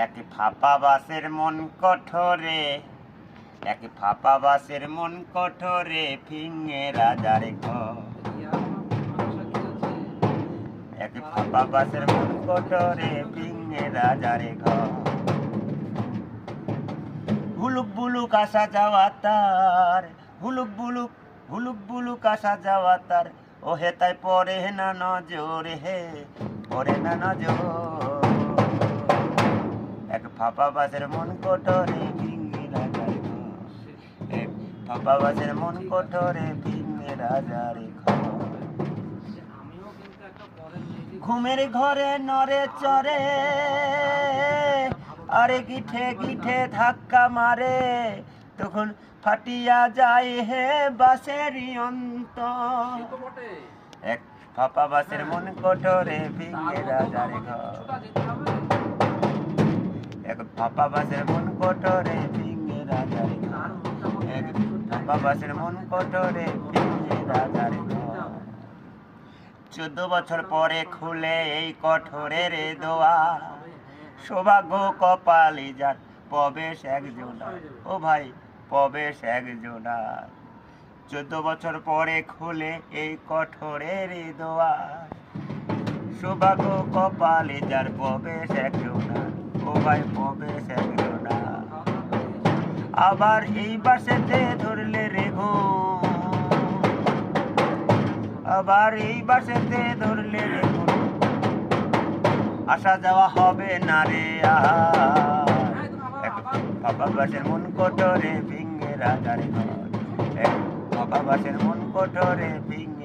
এক ফাঁপা বাসের মন কঠোরে, এক ফাঁপা বাসের মন কঠোরে ফিঙে রাজার ঘর। এক ফাঁপা বাসের মন কঠোরে ফিঙে রাজার ঘর। হুলুক বুলুক আসা যাওয়া তার, হুলুক বুলুক আসা যাওয়া তার। ও হে তাই পরে না নজর, হে পরে না নজর। এক ফাঁপা বাসের মন কঠোরে ফিঙে রাজার ঘর। এক ফাঁপা বাসের মন কঠোরে ফিঙে রাজার ঘর। ঘুমের ঘরে নরে চরে, আরে গিঠে গিঠে ধাক্কা মারে, তখন ফাটিয়া যায় হে বাসেরই অন্তর। এক ফাঁপা বাসের মন কঠোরে ফিঙে রাজার ঘর। এক ফাঁপা বাসের মন কঠোরে ফিঙে রাজার ঘর। এক ফাঁপা বাসের মন কঠোরে ফিঙে রাজার ঘর। 14 বছর পরে খুলে এই কঠোরের দোয়ার। সৌভাগ্য কপালি যার প্রবেশ একজনার, ও ভাই প্রবেশ একজনার। 14 বছর পরে খুলে এই কঠোরের দোয়ার। সৌভাগ্য কপালি যার প্রবেশ একজনার, ও ভাই প্রবেশ একজনার। আবার এই বাসেতে ধরলে রে ঘুম, আবার এই বাসেতে ধরলে রে ঘুম। আসা যাওয়া হবে না রে আর। এক ফাঁপা বাসের মন কঠোরে ফিঙে রাজার ঘর। এক ফাঁপা বাসের মন কঠোরে ফিঙে